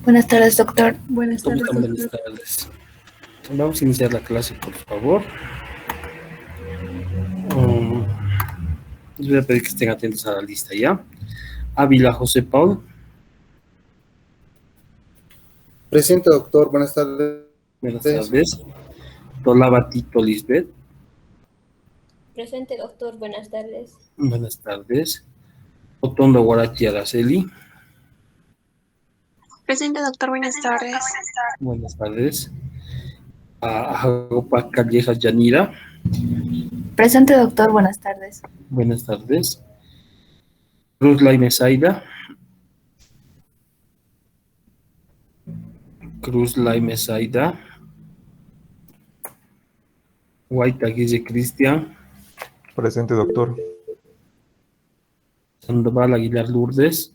Buenas tardes, doctor. Buenas tardes, Buenas doctor. tardes. Vamos a iniciar la clase, por favor. Les voy a pedir que estén atentos a la lista, ¿ya? Ávila José Paul. Presente, doctor. Buenas tardes. Buenas tardes. Tolaba Tito Lisbeth. Presente, doctor. Buenas tardes. Buenas tardes. Otondo Guarachi Araceli. Presente, doctor. Buenas tardes. Buenas tardes. Ajagopa Callejas Yanira. Presente, doctor. Buenas tardes. Buenas tardes. Cruz Laime Zaida. Cruz Laime Zaida. Guaita Guille Cristian. Presente, doctor. Sandoval Aguilar Lourdes.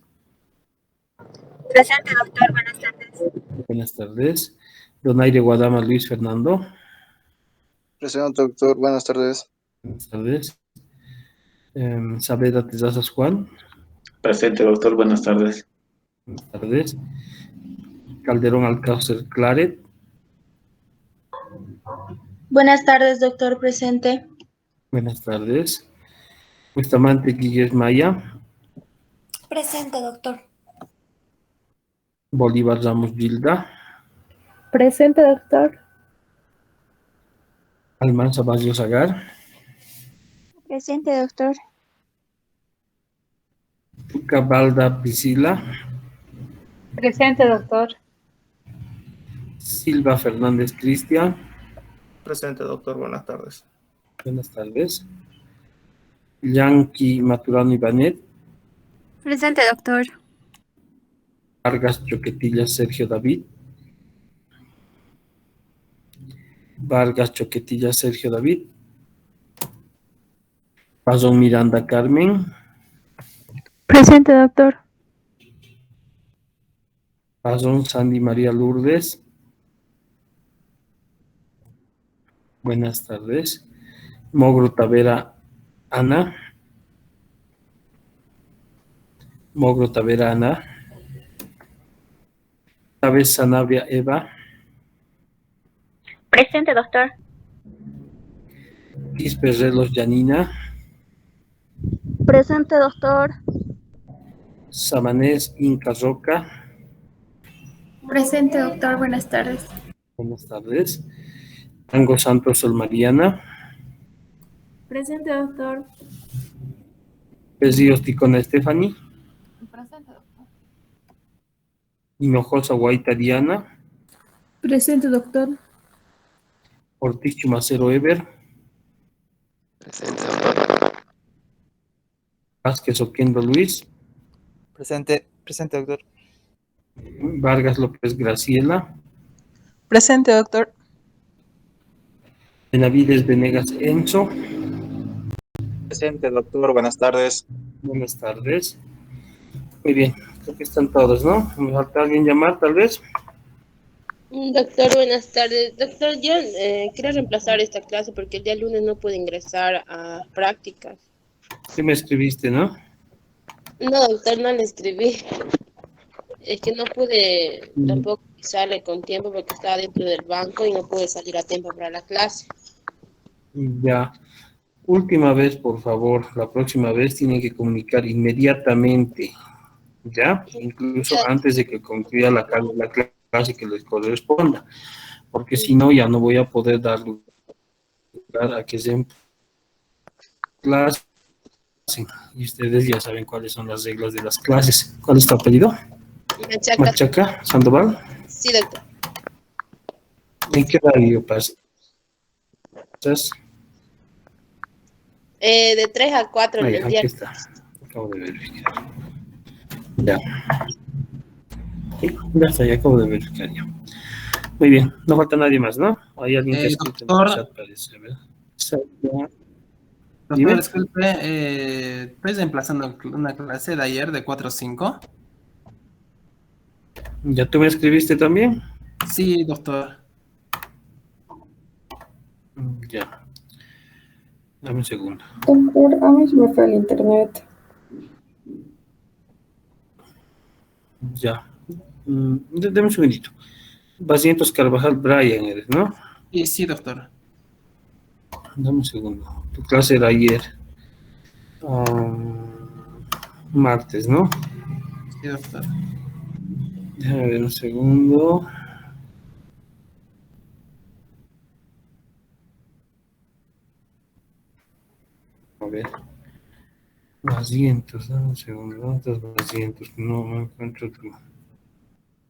Presente, doctor. Buenas tardes. Buenas tardes. Donaire Guadama Luis Fernando. Presente, doctor. Buenas tardes. Buenas tardes. Saavedra Tezazas Juan. Presente, doctor. Buenas tardes. Buenas tardes. Calderón Alcácer Claret. Buenas tardes, doctor. Presente. Buenas tardes. Bustamante Guigues Maya. Presente, doctor. Bolívar Ramos Gilda. Presente, doctor. Almanza Barrios Agar. Presente, doctor. Cabalda Priscila. Presente, doctor. Silva Fernández Cristian. Presente, doctor. Buenas tardes. Buenas tardes. Yanqui Maturano Ibanet. Presente, doctor. Vargas Choquetilla Sergio David. Vargas Choquetilla Sergio David. Pazón Miranda Carmen. Presente, doctor. Pazón Sandy María Lourdes. Buenas tardes. Mogro Tavera Ana. Mogro Tavera Ana. Chávez Sanabria Eva. Presente, doctor. Isperrelos Yanina. Presente, doctor. Samanés Inca Roca. Presente, doctor. Buenas tardes. Buenas tardes. Tango Santos Sol Mariana. Presente, doctor. Pesíos Ticona Stephanie. Presente, doctor. Hinojosa Guaita Diana. Presente, doctor. Ortiz Chumacero Ever. Presente, doctor. Vázquez Oquendo Luis. Presente, doctor. Vargas López Graciela. Presente, doctor. Benavides Venegas Enzo. Presente, doctor. Buenas tardes. Buenas tardes. Muy bien, creo que están todos, ¿no? ¿Me falta alguien llamar, tal vez? Doctor, buenas tardes. Doctor, yo quiero reemplazar esta clase porque el día lunes no pude ingresar a prácticas. ¿Qué me escribiste, no? No, doctor, no le escribí. Es que no pude tampoco sale con tiempo porque estaba dentro del banco y no pude salir a tiempo para la clase. Ya. Última vez, por favor. La próxima vez tienen que comunicar inmediatamente. ¿Ya? Incluso antes de que concluya la clase que les corresponda. Porque si no, ya no voy a poder dar lugar a que se clase. Y ustedes ya saben cuáles son las reglas de las clases. ¿Cuál es tu apellido? Machaca. Machaca, Sandoval. Sí, doctor. ¿En qué horario pasas? De 3 a 4 Ahí, el aquí día. está. Acabo de verificar. Ya. Sí, ya está, ya acabo de verificar ya. Muy bien, no falta nadie más, ¿no? Hay alguien que escribe en el chat, parece, ¿verdad? Doctor, disculpe, estoy reemplazando una clase de ayer de 4 a 5. ¿Ya tú me escribiste también? Sí, doctor. Ya. Dame un segundo. Doctor, a mí se me fue el internet. Ya. Deme un segundito. Pacientes Carvajal Brian eres, ¿no? Y sí, doctor. Dame un segundo. Tu clase era ayer. Martes, ¿no? Sí, doctor. Déjame ver un segundo. A ver. Asientos, dame un segundo. ¿Dónde están los asientos? No encuentro tu.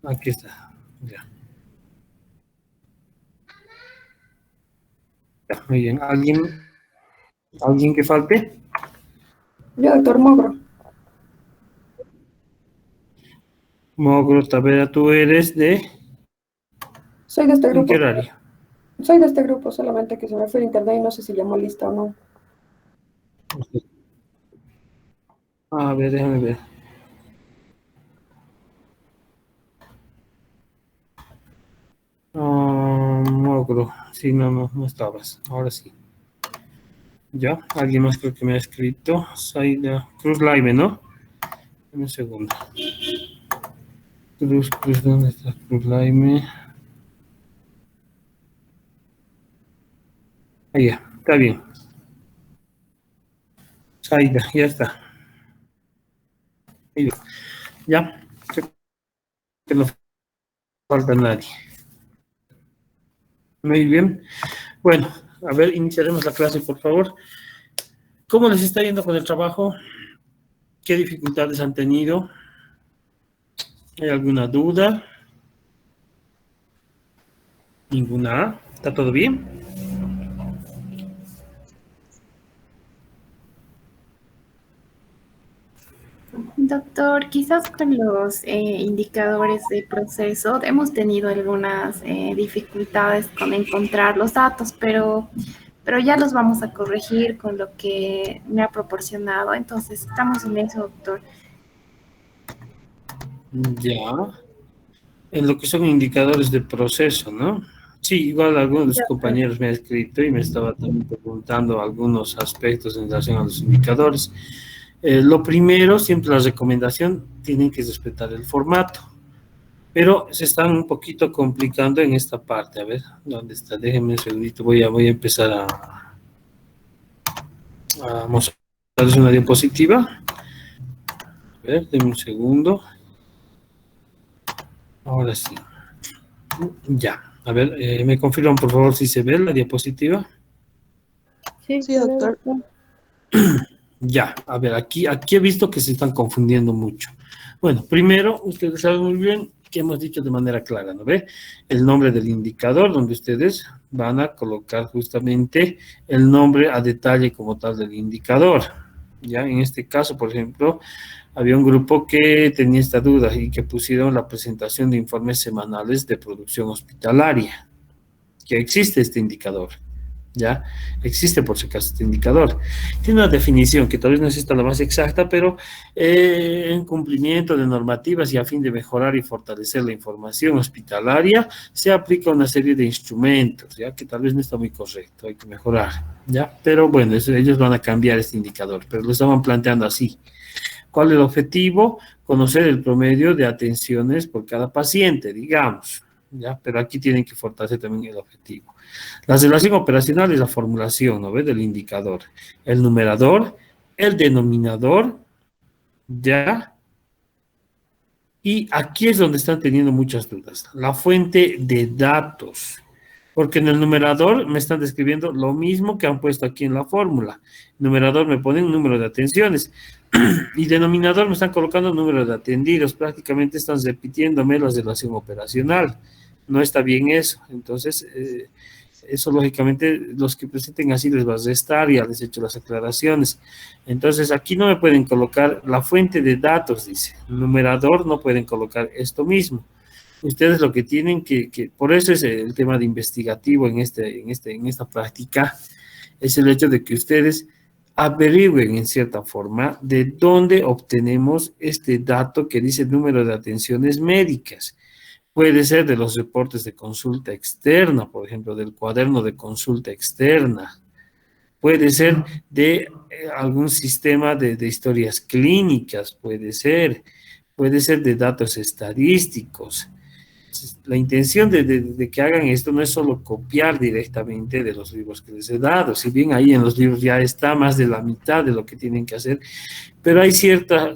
Aquí está. Ya. Ya, muy bien. ¿Alguien que falte? Yo, doctor Mogro. Mogro Tavera, tú eres de. Soy de este ¿En grupo. qué horario? Soy de este grupo, solamente que se me fue el internet y no sé si llamó lista o no. A ver, déjame ver. Mogro. Sí, no estabas. Ahora sí. Ya, alguien más creo que me ha escrito. Saida Cruz Laime, ¿no? Un segundo. Cruz, ¿dónde está Cruz Laime? Ahí ya, está bien. Saida, ya está. Ahí va. Ya, creo que no falta nadie. Muy bien. Bueno, a ver, iniciaremos la clase, por favor. ¿Cómo les está yendo con el trabajo? ¿Qué dificultades han tenido? ¿Hay alguna duda? ¿Ninguna? ¿Está todo bien? Doctor, quizás con los indicadores de proceso hemos tenido algunas dificultades con encontrar los datos, pero ya los vamos a corregir con lo que me ha proporcionado. Entonces, estamos en eso, doctor. Ya. En lo que son indicadores de proceso, ¿no? Sí, igual algunos de los compañeros me han escrito y me estaba también preguntando algunos aspectos en relación a los indicadores. Lo primero, siempre la recomendación, tienen que respetar el formato, pero se están un poquito complicando en esta parte. A ver, ¿dónde está? Déjenme un segundito, voy a empezar a mostrarles una diapositiva. A ver, denme un segundo. Ahora sí. Ya. A ver, ¿me confirman por favor si se ve la diapositiva? Sí, doctor. Ya, a ver, aquí he visto que se están confundiendo mucho. Bueno, primero, ustedes saben muy bien que hemos dicho de manera clara, ¿no ve? El nombre del indicador, donde ustedes van a colocar justamente el nombre a detalle como tal del indicador. Ya, en este caso, por ejemplo, había un grupo que tenía esta duda y que pusieron la presentación de informes semanales de producción hospitalaria, que existe este indicador. ¿Ya? Existe por si acaso este indicador. Tiene una definición que tal vez no es esta la más exacta, pero en cumplimiento de normativas y a fin de mejorar y fortalecer la información hospitalaria, se aplica una serie de instrumentos, ¿ya? Que tal vez no está muy correcto, hay que mejorar, ¿ya? Pero bueno, ellos van a cambiar este indicador, pero lo estaban planteando así. ¿Cuál es el objetivo? Conocer el promedio de atenciones por cada paciente, digamos, ¿ya? Pero aquí tienen que fortalecer también el objetivo. La relación operacional es la formulación, ¿no ve? Del indicador. El numerador, el denominador, ¿ya? Y aquí es donde están teniendo muchas dudas. La fuente de datos. Porque en el numerador me están describiendo lo mismo que han puesto aquí en la fórmula. Numerador me ponen número de atenciones. Y denominador me están colocando número de atendidos. Prácticamente están repitiéndome la relación operacional. No está bien eso. Entonces, eso lógicamente los que presenten así les va a restar, ya les he hecho las aclaraciones. Entonces aquí no me pueden colocar la fuente de datos, dice. Numerador no pueden colocar esto mismo. Ustedes lo que tienen por eso es el tema de investigativo en esta práctica, es el hecho de que ustedes averigüen en cierta forma de dónde obtenemos este dato que dice número de atenciones médicas. Puede ser de los reportes de consulta externa, por ejemplo, del cuaderno de consulta externa. Puede ser de algún sistema de historias clínicas, puede ser. puede ser de datos estadísticos. La intención de que hagan esto no es solo copiar directamente de los libros que les he dado, si bien ahí en los libros ya está más de la mitad de lo que tienen que hacer, pero hay cierta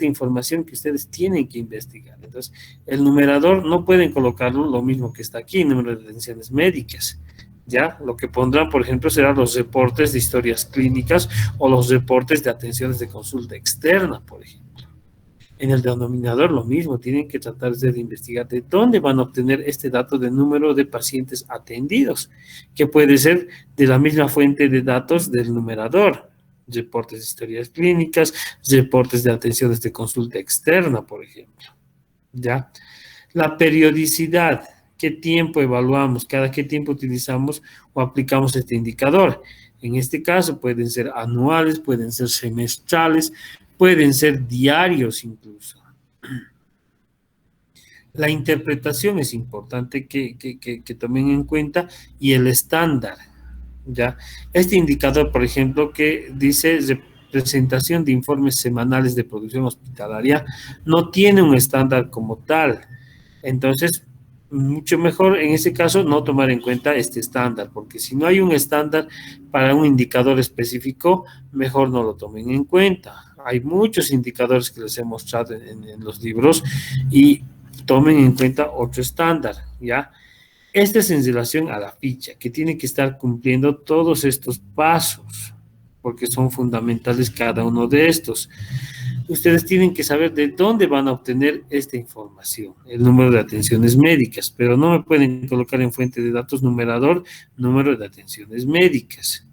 información que ustedes tienen que investigar. Entonces, el numerador no pueden colocarlo lo mismo que está aquí, número de atenciones médicas. ¿Ya? Lo que pondrán, por ejemplo, serán los reportes de historias clínicas o los reportes de atenciones de consulta externa, por ejemplo. En el denominador lo mismo, tienen que tratar de investigar de dónde van a obtener este dato de número de pacientes atendidos, que puede ser de la misma fuente de datos del numerador, reportes de historias clínicas, reportes de atenciones de consulta externa, por ejemplo. ¿Ya? La periodicidad, ¿qué tiempo evaluamos? ¿Cada qué tiempo utilizamos o aplicamos este indicador? En este caso pueden ser anuales, pueden ser semestrales, pueden ser diarios incluso. La interpretación es importante que tomen en cuenta y el estándar, ¿ya? Este indicador, por ejemplo, que dice presentación de informes semanales de producción hospitalaria, no tiene un estándar como tal. Entonces, mucho mejor en ese caso no tomar en cuenta este estándar, porque si no hay un estándar para un indicador específico, mejor no lo tomen en cuenta. Hay muchos indicadores que les he mostrado en los libros y tomen en cuenta otro estándar, ¿ya? Este es en relación a la ficha, que tiene que estar cumpliendo todos estos pasos, porque son fundamentales cada uno de estos. Ustedes tienen que saber de dónde van a obtener esta información, el número de atenciones médicas, pero no me pueden colocar en fuente de datos numerador, número de atenciones médicas.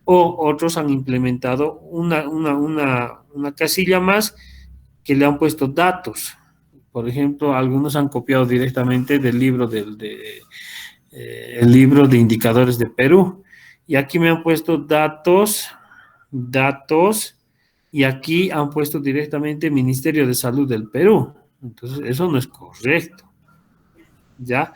O otros han implementado una casilla más que le han puesto datos. Por ejemplo, algunos han copiado directamente del libro el libro de indicadores de Perú. Y aquí me han puesto datos, y aquí han puesto directamente Ministerio de Salud del Perú. Entonces, eso no es correcto. ¿Ya?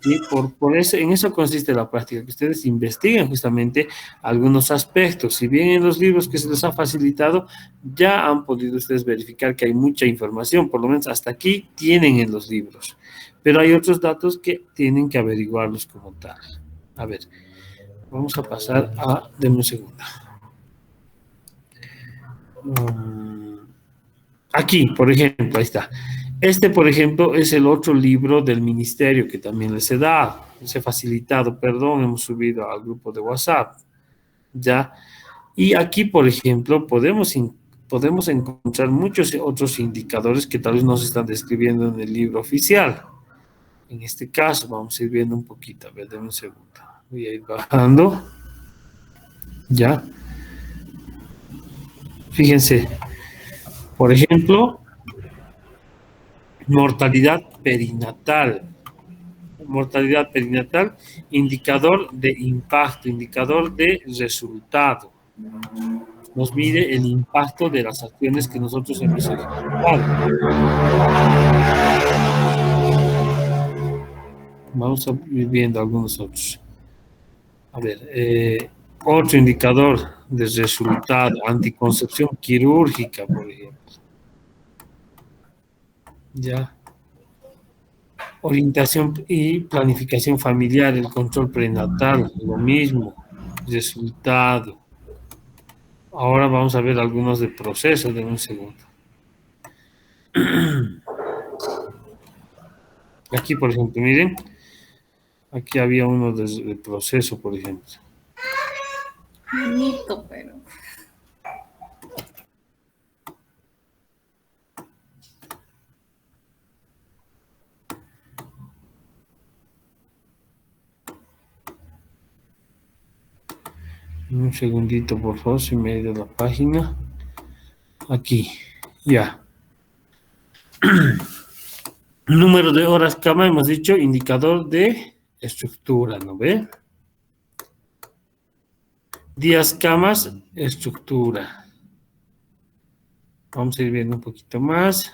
Y por eso, en eso consiste la práctica, que ustedes investiguen justamente algunos aspectos. Si bien en los libros que se les ha facilitado, ya han podido ustedes verificar que hay mucha información, por lo menos hasta aquí tienen en los libros. Pero hay otros datos que tienen que averiguarlos como tal. A ver, vamos a pasar a... Denme un segundo. Aquí, por ejemplo, ahí está. Este, por ejemplo, es el otro libro del ministerio que también les he dado, les he facilitado, perdón, hemos subido al grupo de WhatsApp, ¿ya? Y aquí, por ejemplo, podemos encontrar muchos otros indicadores que tal vez no se están describiendo en el libro oficial. En este caso, vamos a ir viendo un poquito, a ver, denme un segundo. Voy a ir bajando, ¿ya? Fíjense, por ejemplo, mortalidad perinatal, indicador de impacto, indicador de resultado. Nos mide el impacto de las acciones que nosotros hemos ejecutado. Vamos a ir viendo algunos otros. A ver, otro indicador de resultado, anticoncepción quirúrgica, por ejemplo. Ya. Orientación y planificación familiar, el control prenatal, lo mismo, resultado. Ahora vamos a ver algunos de procesos de un segundo. Aquí, por ejemplo, miren, aquí había uno de proceso, por ejemplo. Bonito, pero... Un segundito, por favor, si me he ido a la página. Aquí, ya. Número de horas cama, hemos dicho, indicador de estructura, ¿no ve? Días camas, estructura. Vamos a ir viendo un poquito más.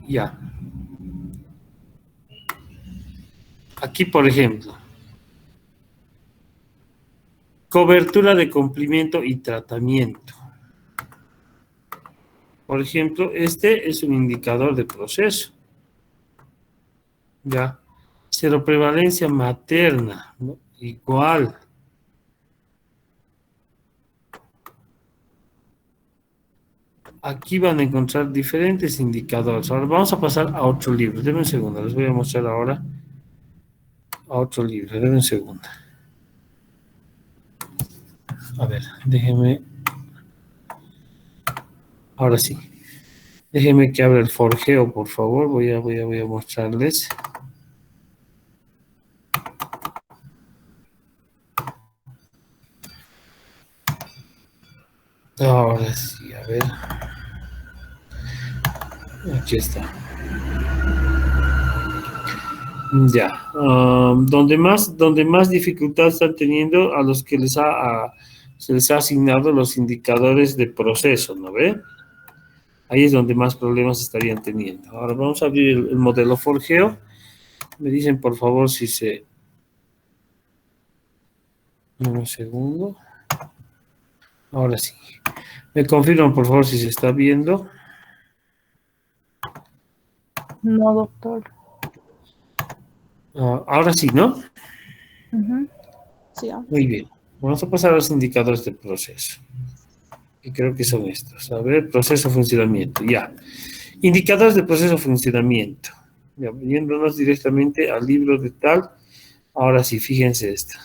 Ya. Aquí, por ejemplo, Cobertura de cumplimiento y tratamiento. Por ejemplo, este es un indicador de proceso. Ya. Seroprevalencia materna, ¿no? Igual. Aquí van a encontrar diferentes indicadores. Ahora vamos a pasar a otro libro. Denme un segundo. Les voy a mostrar ahora a otro libro. Denme un segundo. A ver, déjenme. Ahora sí. Déjenme que abra el forjeo, por favor. Voy a mostrarles. Ahora sí, a ver. Aquí está. Ya. Donde más dificultad están teniendo a los que se les ha asignado los indicadores de proceso, ¿no ve? Ahí es donde más problemas estarían teniendo. Ahora vamos a abrir el modelo forjeo. Me dicen, por favor, si se... Un segundo. Ahora sí. Me confirman, por favor, si se está viendo. No, doctor. Ahora sí, ¿no? Sí, Muy bien. Vamos a pasar a los indicadores de proceso. Y creo que son estos. A ver, proceso, funcionamiento. Ya. Indicadores de proceso, funcionamiento. Ya, yéndonos directamente al libro de tal. Ahora sí, fíjense esto.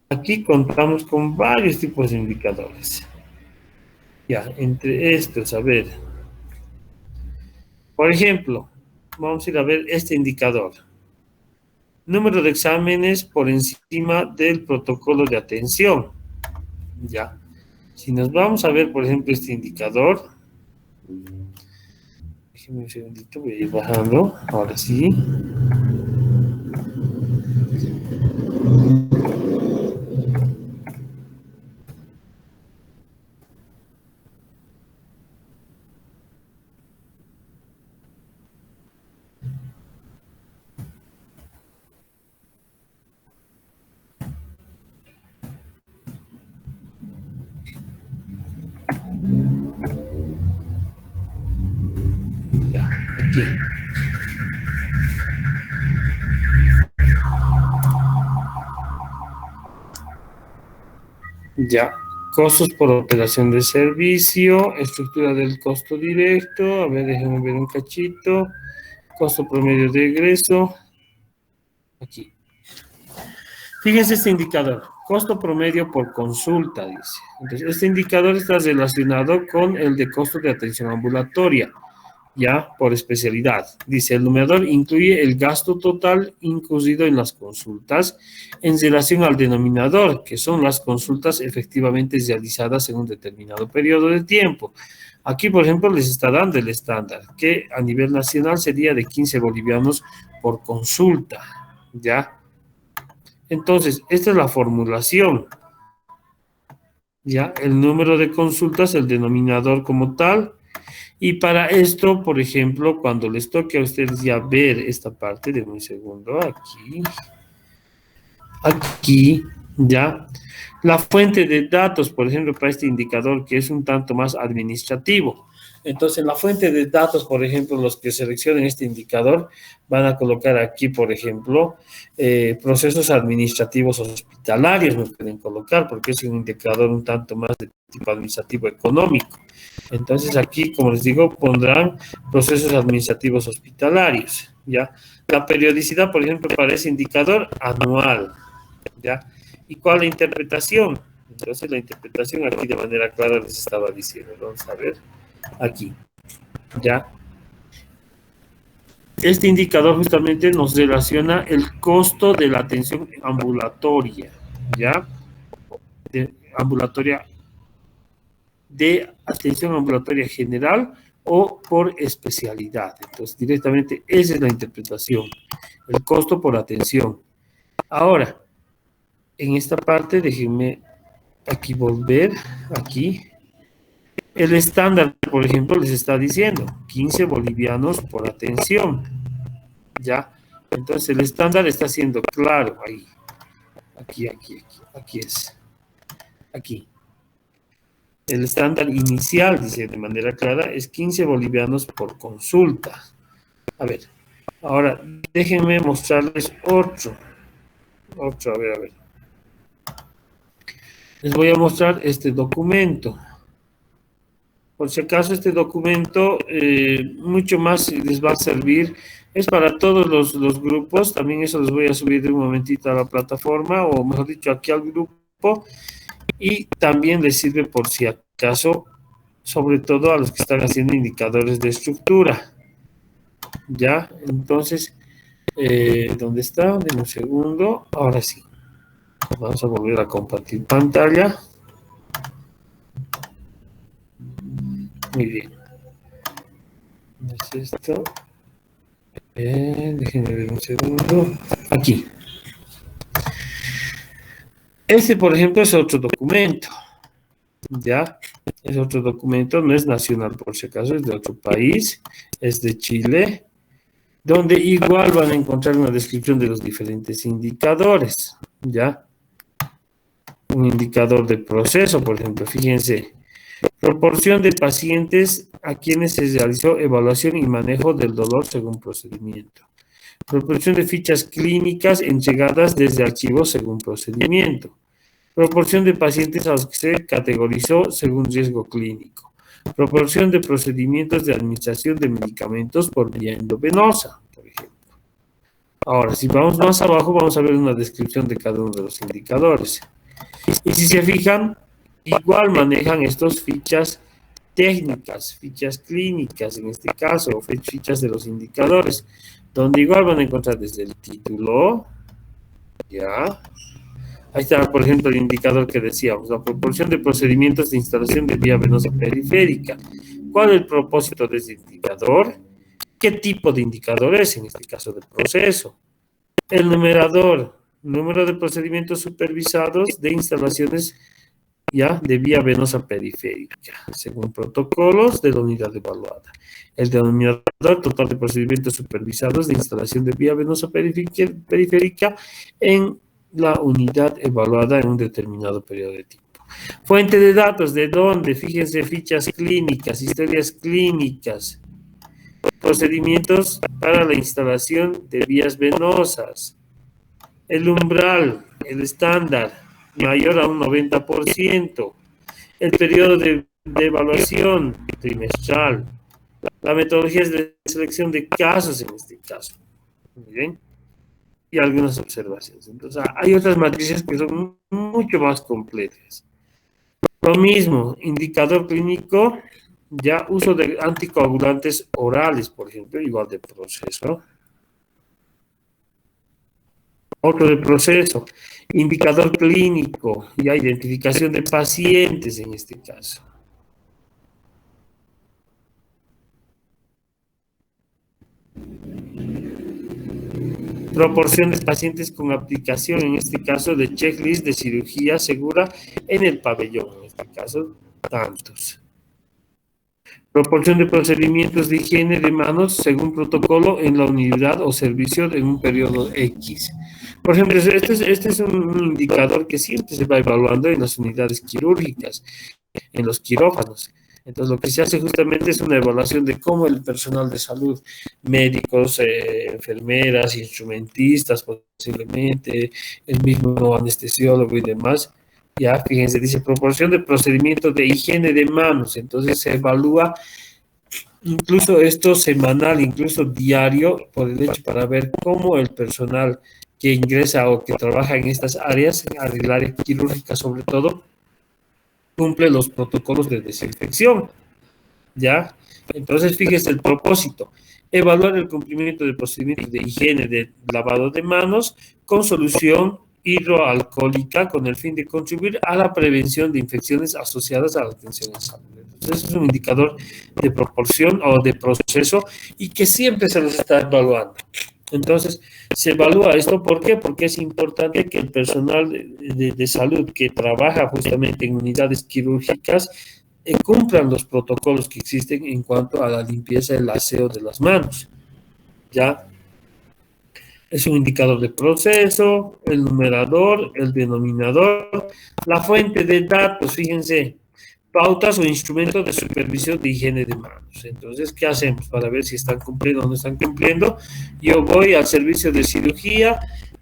Aquí contamos con varios tipos de indicadores. Ya, entre estos, a ver. Por ejemplo, vamos a ir a ver este indicador. Número de exámenes por encima del protocolo de atención. Ya. Si nos vamos a ver, por ejemplo, este indicador. Déjenme un segundito, voy a ir bajando. Ahora sí. Ya, aquí. Ya, costos por operación de servicio, estructura del costo directo, a ver, déjenme ver un cachito, costo promedio de egreso, aquí. Fíjense este indicador, costo promedio por consulta, dice. Entonces, este indicador está relacionado con el de costo de atención ambulatoria, ya, por especialidad. Dice, el numerador incluye el gasto total incluido en las consultas en relación al denominador, que son las consultas efectivamente realizadas en un determinado periodo de tiempo. Aquí, por ejemplo, les está dando el estándar, que a nivel nacional sería de 15 bolivianos por consulta, ¿ya? Entonces, esta es la formulación, ¿ya? El número de consultas, el denominador como tal. Y para esto, por ejemplo, cuando les toque a ustedes ya ver esta parte, de un segundo, aquí, ya, la fuente de datos, por ejemplo, para este indicador que es un tanto más administrativo. Entonces, en la fuente de datos, por ejemplo, los que seleccionen este indicador van a colocar aquí, por ejemplo, procesos administrativos hospitalarios, me pueden colocar, porque es un indicador un tanto más de tipo administrativo económico. Entonces, aquí, como les digo, pondrán procesos administrativos hospitalarios, ¿ya? La periodicidad, por ejemplo, para ese indicador anual, ¿ya? ¿Y cuál es la interpretación? Entonces, la interpretación aquí de manera clara les estaba diciendo. Vamos a ver. Aquí, ¿ya? Este indicador justamente nos relaciona el costo de la atención ambulatoria, ¿ya? De atención ambulatoria general o por especialidad. Entonces, directamente esa es la interpretación, el costo por atención. Ahora, en esta parte, déjenme aquí volver, aquí. El estándar, por ejemplo, les está diciendo 15 bolivianos por atención, ¿ya? Entonces, el estándar está siendo claro ahí. Aquí es. Aquí. El estándar inicial, dice de manera clara, es 15 bolivianos por consulta. A ver, ahora déjenme mostrarles otro, a ver. Les voy a mostrar este documento. Por si acaso este documento mucho más les va a servir. Es para todos los grupos. También eso les voy a subir de un momentito a la plataforma, o mejor dicho, aquí al grupo. Y también les sirve por si acaso, sobre todo a los que están haciendo indicadores de estructura. ¿Ya? Entonces, ¿dónde está? Denme un segundo. Ahora sí. Vamos a volver a compartir pantalla. Muy bien. ¿Es esto? Déjenme ver un segundo. Aquí. Este, por ejemplo, es otro documento. ¿Ya? Es otro documento, no es nacional por si acaso, es de otro país, es de Chile, donde igual van a encontrar una descripción de los diferentes indicadores. ¿Ya? Un indicador de proceso, por ejemplo, fíjense. Proporción de pacientes a quienes se realizó evaluación y manejo del dolor según procedimiento. Proporción de fichas clínicas entregadas desde archivos según procedimiento. Proporción de pacientes a los que se categorizó según riesgo clínico. Proporción de procedimientos de administración de medicamentos por vía endovenosa, por ejemplo. Ahora, si vamos más abajo, vamos a ver una descripción de cada uno de los indicadores. Y si se fijan, igual manejan estas fichas técnicas, fichas clínicas en este caso, o fichas de los indicadores, donde igual van a encontrar desde el título, ya. Ahí está, por ejemplo, el indicador que decíamos, la proporción de procedimientos de instalación de vía venosa periférica. ¿Cuál es el propósito de ese indicador? ¿Qué tipo de indicador es? En este caso de proceso. El numerador, número de procedimientos supervisados de instalaciones ya de vía venosa periférica, según protocolos de la unidad evaluada. El denominador total de procedimientos supervisados de instalación de vía venosa periférica en la unidad evaluada en un determinado periodo de tiempo. Fuente de datos, ¿de dónde? Fíjense, fichas clínicas, historias clínicas, procedimientos para la instalación de vías venosas, el umbral, el estándar, mayor a un 90%, el periodo de evaluación trimestral, la metodología de selección de casos en este caso. Muy bien. Y algunas observaciones. Entonces, hay otras matrices que son mucho más completas. Lo mismo, indicador clínico, ya uso de anticoagulantes orales, por ejemplo, igual de proceso. Otro de proceso, indicador clínico, ya identificación de pacientes en este caso. Proporción de pacientes con aplicación, en este caso, de checklist de cirugía segura en el pabellón, en este caso, tantos. Proporción de procedimientos de higiene de manos según protocolo en la unidad o servicio en un periodo X. Por ejemplo, este es un indicador que siempre se va evaluando en las unidades quirúrgicas, en los quirófanos. Entonces, lo que se hace justamente es una evaluación de cómo el personal de salud, médicos, enfermeras, instrumentistas, posiblemente, el mismo anestesiólogo y demás, ya, fíjense, dice proporción de procedimientos de higiene de manos. Entonces, se evalúa incluso esto semanal, incluso diario, por el hecho para ver cómo el personal que ingresa o que trabaja en estas áreas, en el área quirúrgica sobre todo, cumple los protocolos de desinfección, ¿ya? Entonces, fíjese el propósito, evaluar el cumplimiento de procedimientos de higiene de lavado de manos con solución hidroalcohólica con el fin de contribuir a la prevención de infecciones asociadas a la atención en salud. Entonces, es un indicador de proporción o de proceso y que siempre se los está evaluando. Entonces, se evalúa esto, ¿por qué? Porque es importante que el personal de salud que trabaja justamente en unidades quirúrgicas cumplan los protocolos que existen en cuanto a la limpieza y el aseo de las manos, ¿ya? Es un indicador de proceso, el numerador, el denominador, la fuente de datos, fíjense, pautas o instrumentos de supervisión de higiene de manos. Entonces, ¿qué hacemos para ver si están cumpliendo o no están cumpliendo? Yo voy al servicio de cirugía,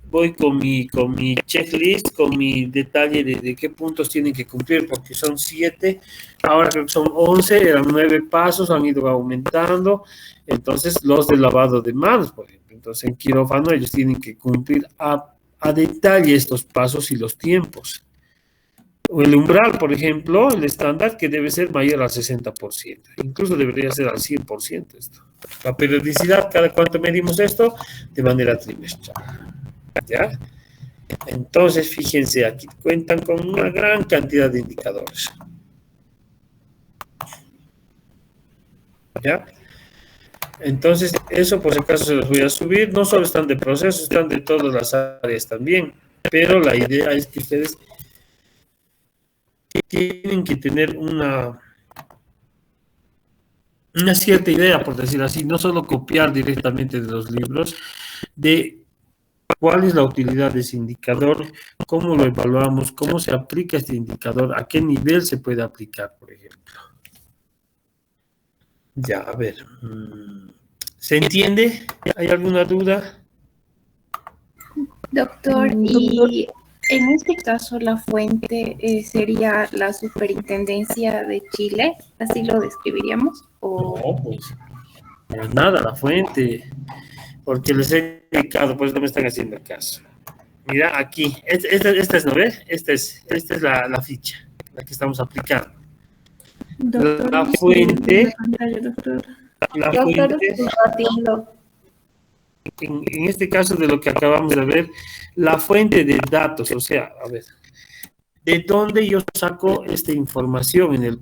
voy con mi checklist, con mi detalle de qué puntos tienen que cumplir, porque son 7, ahora creo que son 11, eran 9 pasos, han ido aumentando. Entonces, los de lavado de manos, por ejemplo. Entonces, en quirófano ellos tienen que cumplir a detalle estos pasos y los tiempos. O el umbral, por ejemplo, el estándar que debe ser mayor al 60%. Incluso debería ser al 100% esto. La periodicidad, ¿cada cuánto medimos esto? De manera trimestral. ¿Ya? Entonces, fíjense, aquí cuentan con una gran cantidad de indicadores. ¿Ya? Entonces, eso por si acaso se los voy a subir. No solo están de proceso, están de todas las áreas también. Pero la idea es que ustedes tienen que tener una cierta idea, por decir así, no solo copiar directamente de los libros, de cuál es la utilidad de ese indicador, cómo lo evaluamos, cómo se aplica este indicador, a qué nivel se puede aplicar, por ejemplo. Ya, a ver. ¿Se entiende? ¿Hay alguna duda? Doctor, y en este caso la fuente sería la Superintendencia de Chile, ¿así lo describiríamos? ¿O? No, pues, para nada, la fuente, porque les he indicado, pues no me están haciendo caso. Mira, aquí, esta es, ¿no ves? Esta es la ficha, la que estamos aplicando. Doctor, La fuente, doctor. la Doctor, fuente, debatiendo. en este caso de lo que acabamos de ver, la fuente de datos, o sea, a ver, ¿de dónde yo saco esta información en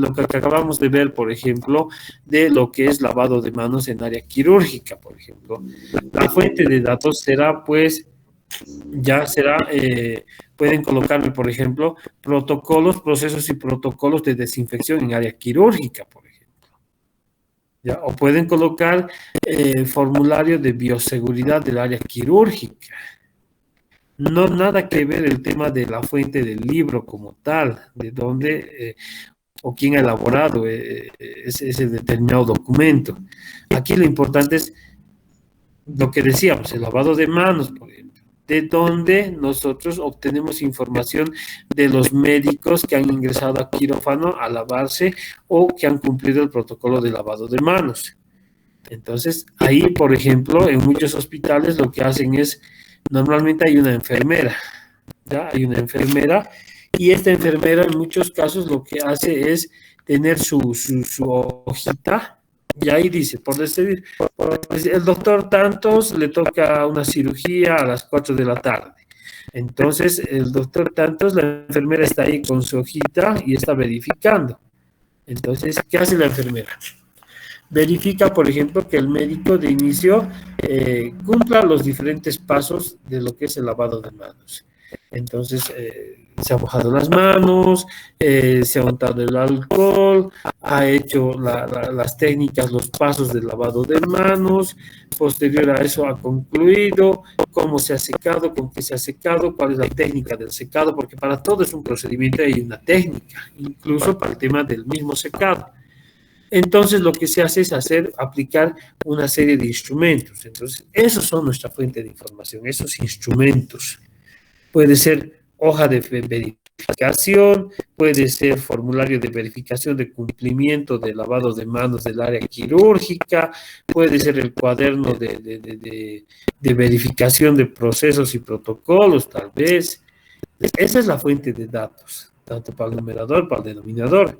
lo que acabamos de ver, por ejemplo, de lo que es lavado de manos en área quirúrgica, por ejemplo? La fuente de datos será, pues, pueden colocarme, por ejemplo, protocolos, procesos y protocolos de desinfección en área quirúrgica, por ejemplo. ¿Ya? O pueden colocar formulario de bioseguridad del área quirúrgica. No nada que ver el tema de la fuente del libro como tal, de dónde o quién ha elaborado ese determinado documento. Aquí lo importante es lo que decíamos, el lavado de manos, por ejemplo, de donde nosotros obtenemos información de los médicos que han ingresado a quirófano a lavarse o que han cumplido el protocolo de lavado de manos. Entonces, ahí, por ejemplo, en muchos hospitales lo que hacen es, normalmente hay una enfermera, ¿ya? Hay una enfermera y esta enfermera en muchos casos lo que hace es tener su hojita. Y ahí dice, por decir, el doctor tantos le toca una cirugía a las 4 de la tarde. Entonces, el doctor tantos, la enfermera está ahí con su hojita y está verificando. Entonces, ¿qué hace la enfermera? Verifica, por ejemplo, que el médico de inicio cumpla los diferentes pasos de lo que es el lavado de manos. Entonces, se ha mojado las manos, se ha untado el alcohol, ha hecho las técnicas, los pasos del lavado de manos, posterior a eso ha concluido, cómo se ha secado, con qué se ha secado, cuál es la técnica del secado, porque para todo es un procedimiento y una técnica, incluso para el tema del mismo secado. Entonces, lo que se hace es aplicar una serie de instrumentos. Entonces, esos son nuestra fuente de información, esos instrumentos. Puede ser hoja de verificación, puede ser formulario de verificación de cumplimiento de lavado de manos del área quirúrgica, puede ser el cuaderno de verificación de procesos y protocolos, tal vez. Esa es la fuente de datos, tanto para el numerador, para el denominador.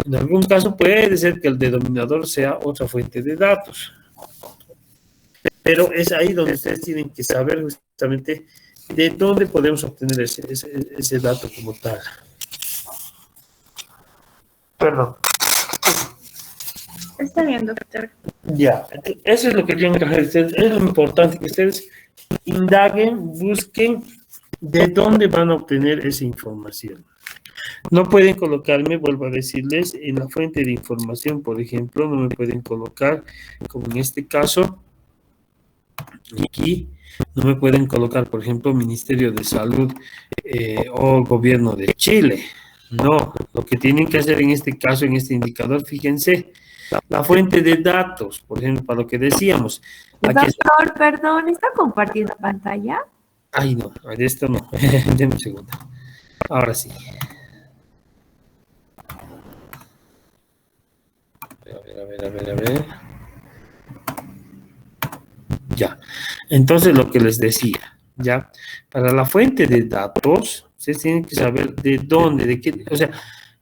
En algún caso puede ser que el denominador sea otra fuente de datos. Pero es ahí donde ustedes tienen que saber justamente de dónde podemos obtener ese dato como tal. Perdón. Está bien, doctor. Ya, eso es lo que tienen que hacer ustedes. Es lo importante que ustedes indaguen, busquen de dónde van a obtener esa información. No pueden colocarme, vuelvo a decirles, en la fuente de información, por ejemplo, no me pueden colocar, como en este caso, Aquí no me pueden colocar, por ejemplo, Ministerio de Salud o Gobierno de Chile. No, lo que tienen que hacer en este caso, en este indicador, fíjense, la fuente de datos, por ejemplo, para lo que decíamos. Aquí está. Doctor, perdón, ¿está compartiendo pantalla? Ay, no, de esto no. Deme un segundo. Ahora sí. A ver. Ya. Entonces, lo que les decía, ya. Para la fuente de datos, ustedes tienen que saber de dónde, de qué, o sea,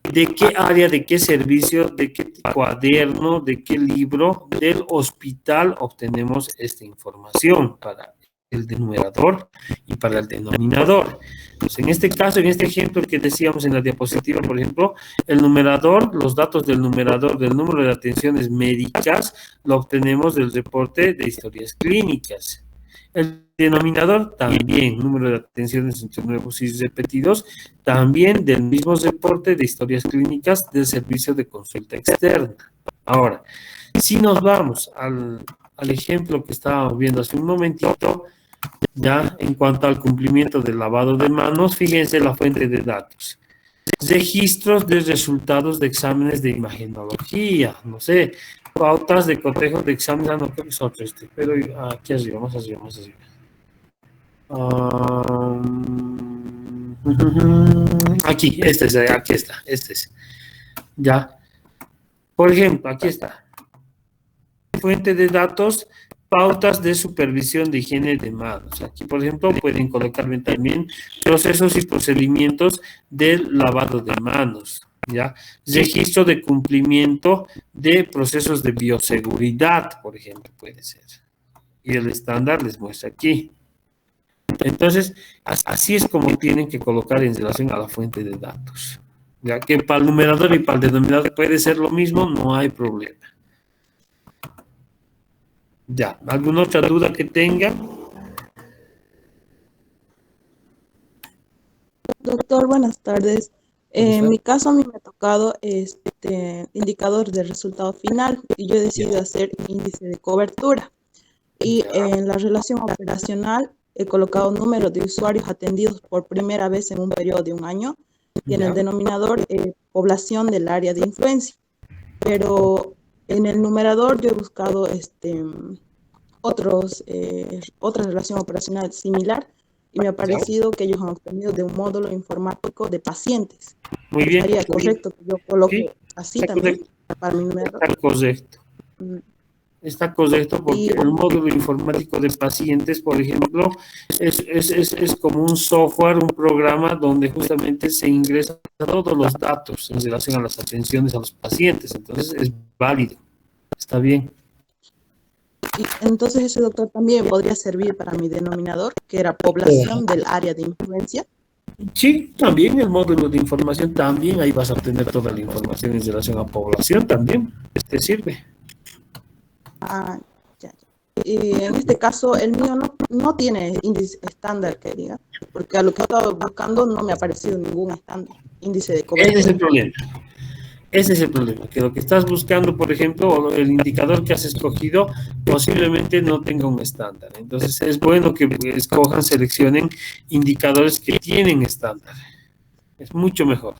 de qué área, de qué servicio, de qué cuaderno, de qué libro del hospital obtenemos esta información para el numerador y para el denominador. Pues en este caso, en este ejemplo que decíamos en la diapositiva, por ejemplo, el numerador, los datos del numerador del número de atenciones médicas, lo obtenemos del reporte de historias clínicas. El denominador también, número de atenciones entre nuevos y repetidos, también del mismo reporte de historias clínicas del servicio de consulta externa. Ahora, si nos vamos al ejemplo que estábamos viendo hace un momentito, ya en cuanto al cumplimiento del lavado de manos, fíjense la fuente de datos. Registros de resultados de exámenes de imagenología, no sé, pautas de cotejo de exámenes, no creo que es otro pero aquí arriba, más arriba. Aquí, aquí está, este es. Ya. Por ejemplo, aquí está. Fuente de datos, pautas de supervisión de higiene de manos. Aquí, por ejemplo, pueden colocarme también procesos y procedimientos del lavado de manos, ¿ya? Registro de cumplimiento de procesos de bioseguridad, por ejemplo, puede ser. Y el estándar les muestra aquí. Entonces, así es como tienen que colocar en relación a la fuente de datos. Ya que para el numerador y para el denominador puede ser lo mismo, no hay problema. Ya, ¿alguna otra duda que tengan? Doctor, buenas tardes. En mi caso, a mí me ha tocado indicador de resultado final y yo he decidido hacer índice de cobertura. Y en la relación operacional he colocado número de usuarios atendidos por primera vez en un periodo de un año y en el denominador población del área de influencia. Pero en el numerador yo he buscado otra relación operacional similar y me ha parecido que ellos han obtenido de un módulo informático de pacientes. Muy bien. ¿Sería correcto que yo coloque así también para mi numerador? Está correcto. Está correcto porque el módulo informático de pacientes, por ejemplo, es como un software, un programa donde justamente se ingresan todos los datos en relación a las atenciones a los pacientes. Entonces es válido. Está bien. Y entonces ese doctor también podría servir para mi denominador, que era población del área de influencia. Sí, también el módulo de información, también ahí vas a obtener toda la información en relación a población también. Te sirve. Ya. Y en este caso, el mío no tiene índice estándar, que diga, porque a lo que he estado buscando no me ha aparecido ningún estándar, índice de cobertura. Ese es el problema. Ese es el problema, que lo que estás buscando, por ejemplo, el indicador que has escogido, posiblemente no tenga un estándar. Entonces, es bueno que escojan, seleccionen indicadores que tienen estándar. Es mucho mejor.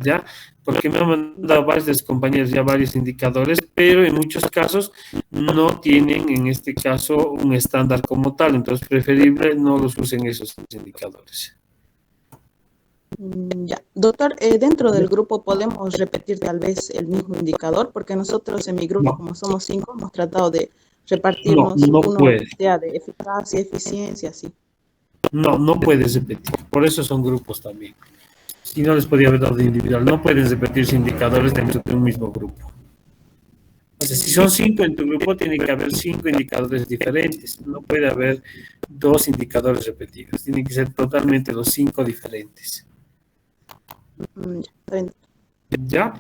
¿Ya? Porque me han mandado varios compañeros ya varios indicadores, pero en muchos casos no tienen, en este caso, un estándar como tal. Entonces, preferible no los usen esos indicadores. Ya. Doctor, dentro del grupo podemos repetir tal vez el mismo indicador, porque nosotros en mi grupo, como somos 5, hemos tratado de repartirnos uno sea de eficacia, eficiencia, así. No puedes repetir, por eso son grupos también. Si no les podía haber dado de individual, no pueden repetirse indicadores dentro de un mismo grupo. O sea, si son 5 en tu grupo, tiene que haber 5 indicadores diferentes. No puede haber 2 indicadores repetidos. Tienen que ser totalmente los 5 diferentes. ¿Ya?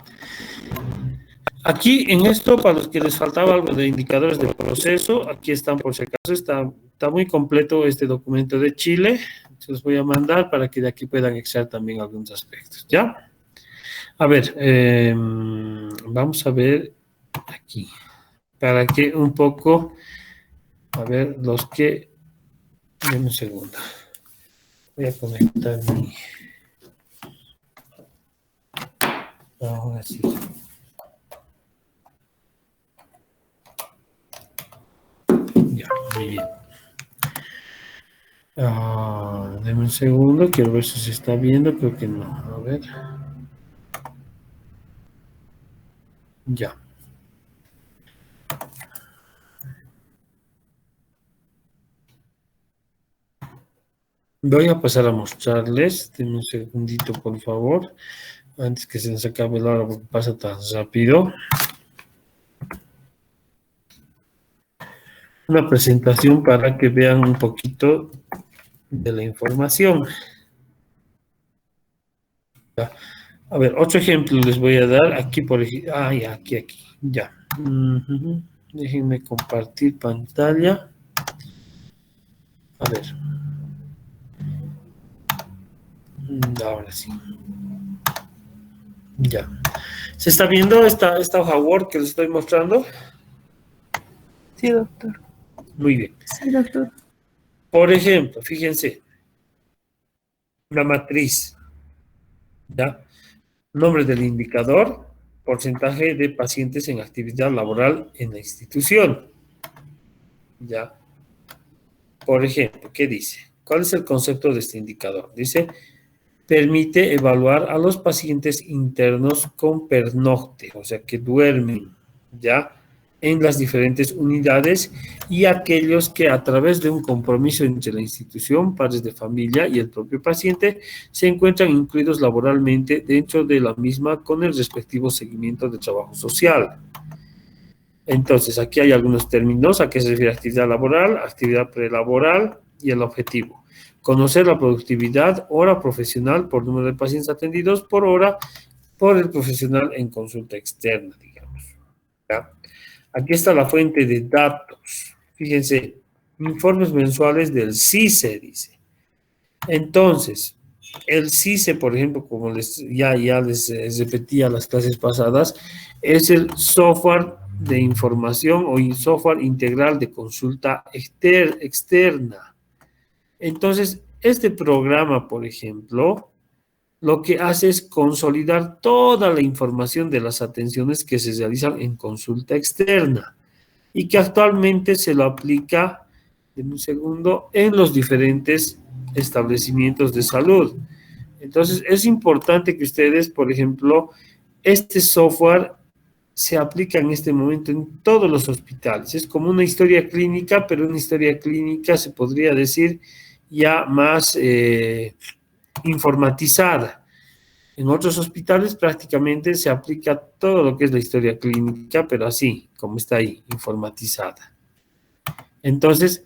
Aquí en esto, para los que les faltaba algo de indicadores de proceso, aquí están por si acaso, está muy completo este documento de Chile. Se los voy a mandar para que de aquí puedan extraer también algunos aspectos. ¿Ya? A ver, vamos a ver aquí, para que un poco A ver, los que... Dame un segundo. Voy a conectar mi... Ahora sí. Ya, muy bien. Deme un segundo, quiero ver si se está viendo, creo que no. A ver. Ya. Voy a pasar a mostrarles. Denme un segundito, por favor. Antes que se nos acabe la hora, porque pasa tan rápido. Una presentación para que vean un poquito de la información. Ya. A ver, otro ejemplo les voy a dar. Aquí, por ejemplo. Ya, aquí. Ya. Déjenme compartir pantalla. A ver. Ahora sí. Ya. ¿Se está viendo esta hoja Word que les estoy mostrando? Sí, doctor. Muy bien. Sí, doctor. Por ejemplo, fíjense. La matriz. ¿Ya? Nombre del indicador. Porcentaje de pacientes en actividad laboral en la institución. ¿Ya? Por ejemplo, ¿qué dice? ¿Cuál es el concepto de este indicador? Dice... Permite evaluar a los pacientes internos con pernocte, o sea, que duermen ya en las diferentes unidades y aquellos que a través de un compromiso entre la institución, padres de familia y el propio paciente se encuentran incluidos laboralmente dentro de la misma con el respectivo seguimiento de trabajo social. Entonces, aquí hay algunos términos a qué se refiere actividad laboral, actividad prelaboral y el objetivo. Conocer la productividad, hora profesional por número de pacientes atendidos por hora por el profesional en consulta externa, digamos. ¿Ya? Aquí está la fuente de datos. Fíjense, informes mensuales del CICE, dice. Entonces, el CICE, por ejemplo, como ya les repetía las clases pasadas, es el software de información o software integral de consulta externa. Entonces, este programa, por ejemplo, lo que hace es consolidar toda la información de las atenciones que se realizan en consulta externa y que actualmente se lo aplica, en un segundo, en los diferentes establecimientos de salud. Entonces, es importante que ustedes, por ejemplo, este software se aplica en este momento en todos los hospitales. Es como una historia clínica, pero una historia clínica se podría decir ya más informatizada. En otros hospitales prácticamente se aplica todo lo que es la historia clínica, pero así, como está ahí, informatizada. Entonces,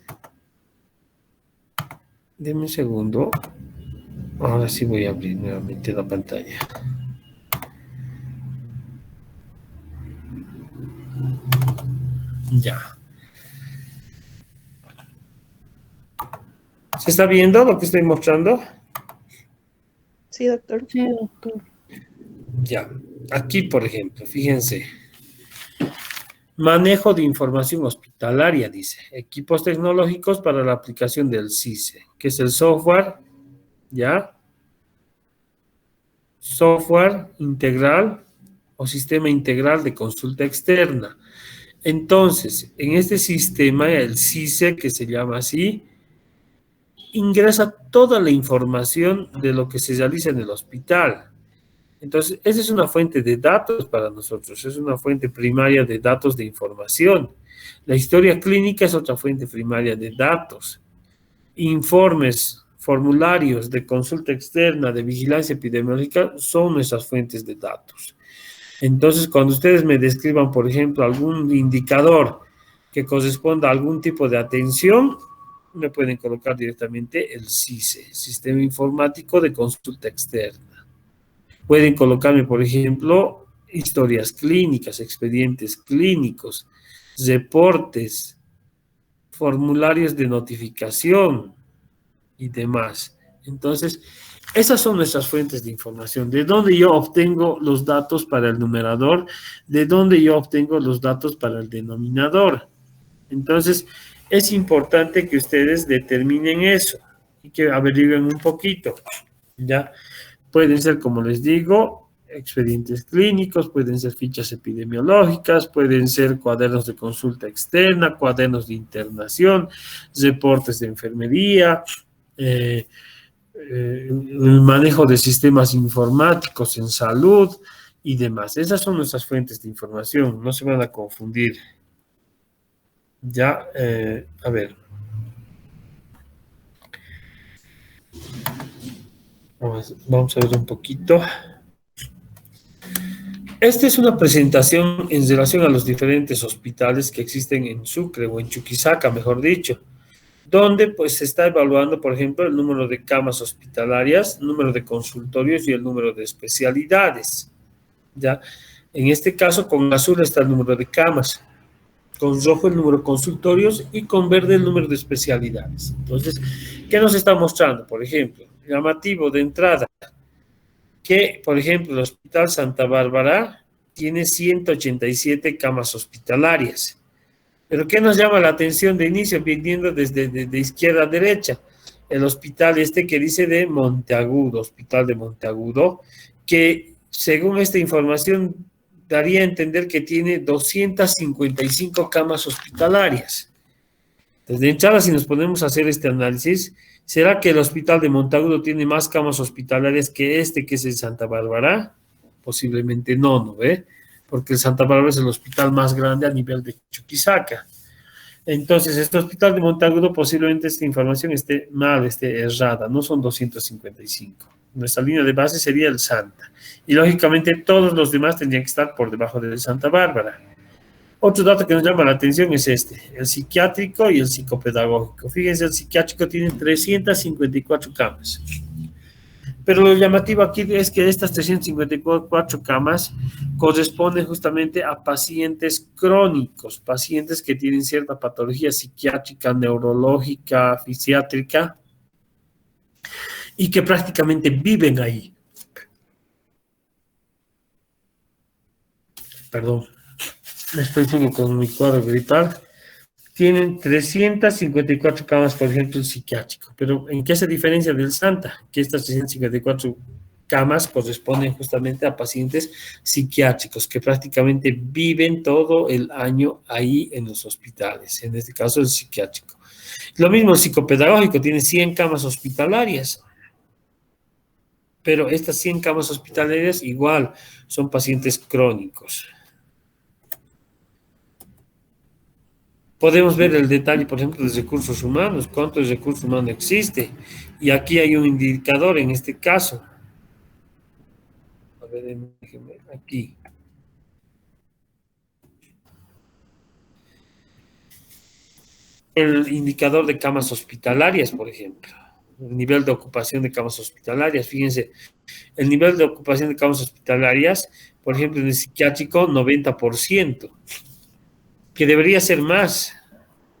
denme un segundo. Ahora sí voy a abrir nuevamente la pantalla. Ya. ¿Se está viendo lo que estoy mostrando? Sí, doctor. Sí, doctor. Ya. Aquí, por ejemplo, fíjense. Manejo de información hospitalaria, dice. Equipos tecnológicos para la aplicación del CICE, que es el software, ¿ya? Software integral o sistema integral de consulta externa. Entonces, en este sistema, el CICE, que se llama así, ingresa toda la información de lo que se realiza en el hospital. Entonces, esa es una fuente de datos para nosotros, es una fuente primaria de datos de información. La historia clínica es otra fuente primaria de datos. Informes, formularios de consulta externa, de vigilancia epidemiológica, son nuestras fuentes de datos. Entonces, cuando ustedes me describan, por ejemplo, algún indicador que corresponda a algún tipo de atención, me pueden colocar directamente el CICE, Sistema Informático de Consulta Externa. Pueden colocarme, por ejemplo, historias clínicas, expedientes clínicos, reportes, formularios de notificación y demás. Entonces, esas son nuestras fuentes de información. ¿De dónde yo obtengo los datos para el numerador? ¿De dónde yo obtengo los datos para el denominador? Entonces, es importante que ustedes determinen eso y que averigüen un poquito, ¿ya? Pueden ser, como les digo, expedientes clínicos, pueden ser fichas epidemiológicas, pueden ser cuadernos de consulta externa, cuadernos de internación, reportes de enfermería, el manejo de sistemas informáticos en salud y demás. Esas son nuestras fuentes de información, no se van a confundir. Ya, a ver. Vamos a ver un poquito. Esta es una presentación en relación a los diferentes hospitales que existen en Sucre o en Chuquisaca, mejor dicho, donde pues se está evaluando, por ejemplo, el número de camas hospitalarias, número de consultorios y el número de especialidades. ¿Ya? En este caso, con azul está el número de camas, con rojo el número de consultorios y con verde el número de especialidades. Entonces, ¿qué nos está mostrando? Por ejemplo, llamativo de entrada, que, por ejemplo, el Hospital Santa Bárbara tiene 187 camas hospitalarias. Pero ¿qué nos llama la atención de inicio, viniendo desde de izquierda a derecha? El hospital este que dice de Monteagudo, Hospital de Monteagudo, que según esta información daría a entender que tiene 255 camas hospitalarias. Desde entrada, si nos ponemos a hacer este análisis, ¿será que el hospital de Monteagudo tiene más camas hospitalarias que este que es el Santa Bárbara? Posiblemente no, ¿no ve? Porque el Santa Bárbara es el hospital más grande a nivel de Chuquisaca. Entonces, este hospital de Monteagudo, posiblemente esta información esté mal, esté errada, no son 255. Nuestra línea de base sería el Santa. Y lógicamente todos los demás tendrían que estar por debajo del Santa Bárbara. Otro dato que nos llama la atención es este, el psiquiátrico y el psicopedagógico. Fíjense, el psiquiátrico tiene 354 camas. Pero lo llamativo aquí es que estas 354 camas corresponden justamente a pacientes crónicos, pacientes que tienen cierta patología psiquiátrica, neurológica, fisiátrica, y que prácticamente viven ahí. Perdón, estoy con mi cuadro gripal. Tienen 354 camas, por ejemplo, el psiquiátrico. Pero ¿en qué se diferencia del Santa? Que estas 354 camas corresponden justamente a pacientes psiquiátricos que prácticamente viven todo el año ahí en los hospitales, en este caso el psiquiátrico. Lo mismo el psicopedagógico, tiene 100 camas hospitalarias. Pero estas 100 camas hospitalarias igual son pacientes crónicos. Podemos ver el detalle, por ejemplo, de recursos humanos, cuánto de recursos humanos existe. Y aquí hay un indicador en este caso. A ver, déjenme aquí. El indicador de camas hospitalarias, por ejemplo. El nivel de ocupación de camas hospitalarias. Fíjense, el nivel de ocupación de camas hospitalarias, por ejemplo, en el psiquiátrico, 90%. Que debería ser más,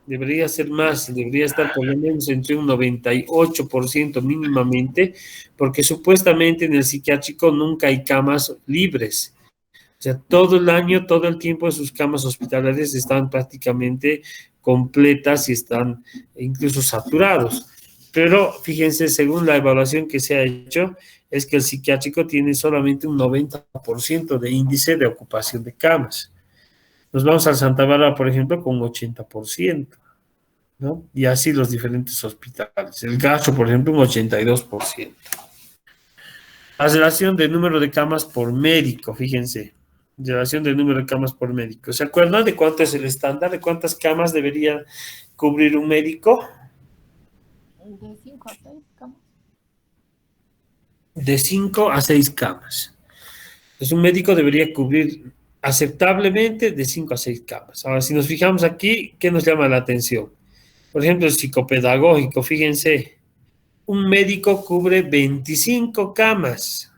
debería estar por lo menos entre un 98% mínimamente, porque supuestamente en el psiquiátrico nunca hay camas libres. O sea, todo el año, todo el tiempo sus camas hospitalarias están prácticamente completas y están incluso saturados. Pero fíjense, según la evaluación que se ha hecho, es que el psiquiátrico tiene solamente un 90% de índice de ocupación de camas. Nos vamos al Santa Bárbara, por ejemplo, con 80%, ¿no? Y así los diferentes hospitales. El Gacho, por ejemplo, un 82%. La relación de número de camas por médico, fíjense. Relación de número de camas por médico. ¿Se acuerdan de cuánto es el estándar? ¿De cuántas camas debería cubrir un médico? De 5 a 6 camas. De 5 a 6 camas. Entonces, un médico debería cubrir aceptablemente de 5 a 6 camas. Ahora, si nos fijamos aquí, ¿qué nos llama la atención? Por ejemplo, el psicopedagógico, fíjense, un médico cubre 25 camas,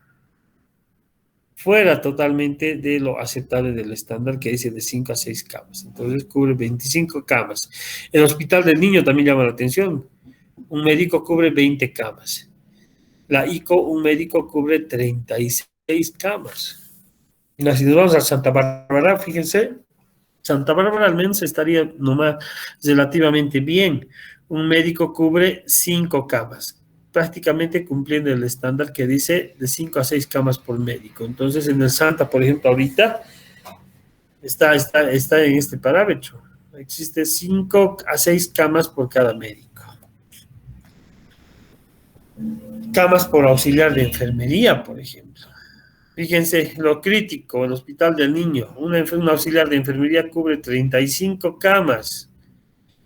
fuera totalmente de lo aceptable del estándar que dice de 5 a 6 camas. Entonces, cubre 25 camas. El hospital del niño también llama la atención. Un médico cubre 20 camas. La ICO, un médico cubre 36 camas. Y si nos vamos a Santa Bárbara, fíjense, Santa Bárbara al menos estaría nomás relativamente bien. Un médico cubre 5 camas, prácticamente cumpliendo el estándar que dice de 5 a 6 camas por médico. Entonces, en el Santa, por ejemplo, ahorita está en este parámetro. Existe 5 a 6 camas por cada médico. Camas por auxiliar de enfermería, por ejemplo. Fíjense, lo crítico, el Hospital del Niño, un auxiliar de enfermería cubre 35 camas.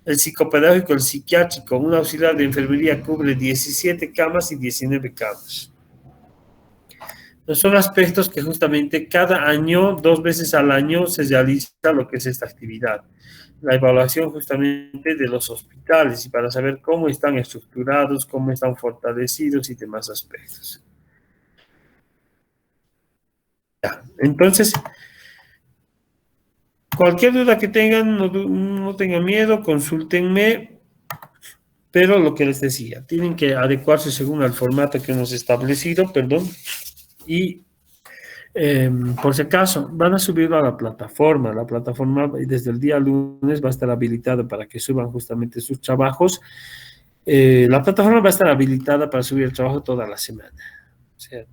El psicopedagógico, el psiquiátrico, un auxiliar de enfermería cubre 17 camas y 19 camas. Son aspectos que justamente cada año, 2 veces al año, se realiza lo que es esta actividad. La evaluación justamente de los hospitales y para saber cómo están estructurados, cómo están fortalecidos y demás aspectos. Ya. Entonces, cualquier duda que tengan, no tengan miedo, consúltenme, pero lo que les decía, tienen que adecuarse según el formato que hemos establecido, y por si acaso, van a subirlo a la plataforma desde el día lunes va a estar habilitada para que suban justamente sus trabajos. La plataforma va a estar habilitada para subir el trabajo toda la semana. O sea,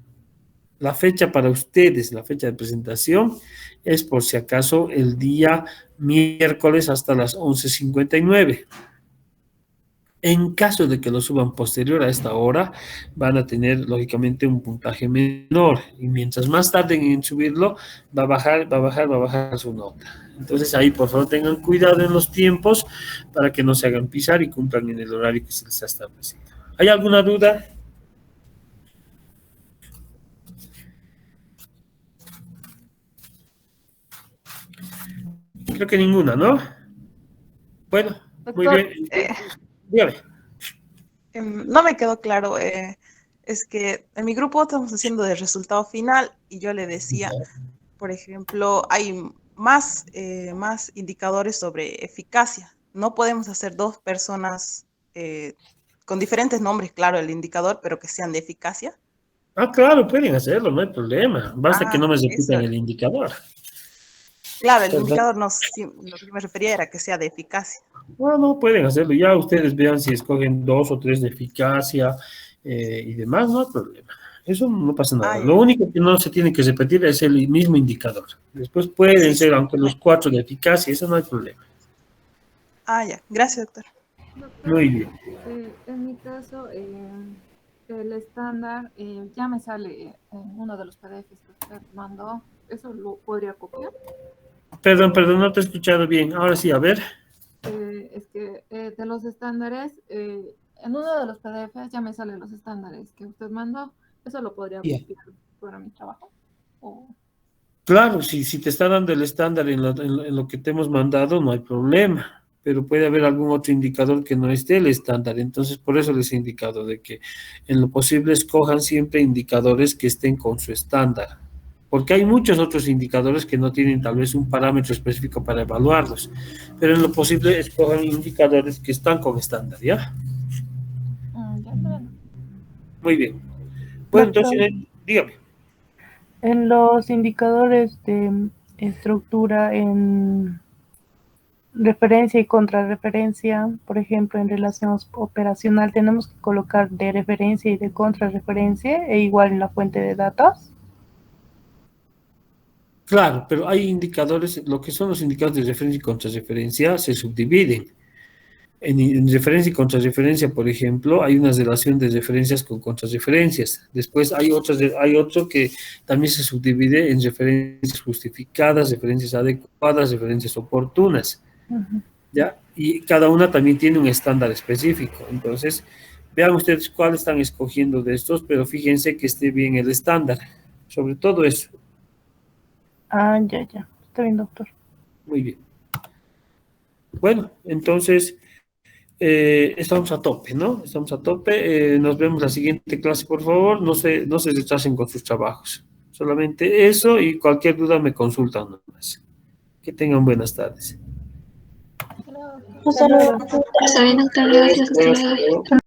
la fecha para ustedes, la fecha de presentación, es por si acaso el día miércoles hasta las 11:59. En caso de que lo suban posterior a esta hora, van a tener, lógicamente, un puntaje menor. Y mientras más tarden en subirlo, va a bajar su nota. Entonces, ahí, por favor, tengan cuidado en los tiempos para que no se hagan pisar y cumplan en el horario que se les ha establecido. ¿Hay alguna duda? Creo que ninguna, ¿no? Bueno, muy Doctor, bien. Dígame. no me quedó claro. Es que en mi grupo estamos haciendo de resultado final y yo le decía, por ejemplo, hay más indicadores sobre eficacia. No podemos hacer 2 personas con diferentes nombres, claro, el indicador, pero que sean de eficacia. Ah, claro, pueden hacerlo, no hay problema. Basta que no me repitan el indicador. Claro, el indicador lo que me refería era que sea de eficacia. No, pueden hacerlo. Ya ustedes vean si escogen 2 o 3 de eficacia y demás, no hay problema. Eso no pasa nada. Lo único que no se tiene que repetir es el mismo indicador. Después pueden ser, aunque los 4 de eficacia, eso no hay problema. Ya. Gracias, doctor. Muy bien. En mi caso, el estándar ya me sale en uno de los PDFs que usted mandó. ¿Eso lo podría copiar? Perdón, no te he escuchado bien. Ahora sí, a ver. Es que de los estándares, en uno de los PDFs ya me salen los estándares que usted mandó. ¿Eso lo podría copiar para mi trabajo? Claro, si te está dando el estándar en lo que te hemos mandado, no hay problema. Pero puede haber algún otro indicador que no esté el estándar. Entonces, por eso les he indicado de que en lo posible escojan siempre indicadores que estén con su estándar. Porque hay muchos otros indicadores que no tienen tal vez un parámetro específico para evaluarlos. Pero en lo posible escojan indicadores que están con estándar, ¿ya? Muy bien. Bueno, entonces, dígame. En los indicadores de estructura, en referencia y contrarreferencia, por ejemplo, en relación operacional, tenemos que colocar de referencia y de contrarreferencia, e igual en la fuente de datos. Claro, pero hay indicadores, lo que son los indicadores de referencia y contrarreferencia se subdividen. En referencia y contrarreferencia, por ejemplo, hay una relación de referencias con contrarreferencias. Después hay otro que también se subdivide en referencias justificadas, referencias adecuadas, referencias oportunas. ¿Ya? Y cada una también tiene un estándar específico. Entonces, vean ustedes cuál están escogiendo de estos, pero fíjense que esté bien el estándar. Sobre todo eso. Ya. Está bien, doctor. Muy bien. Bueno, entonces, estamos a tope, ¿no? Estamos a tope. Nos vemos la siguiente clase, por favor. No se retrasen con sus trabajos. Solamente eso y cualquier duda me consultan nomás. Que tengan buenas tardes. Hasta luego. Está bien, doctor. Gracias. Hasta luego.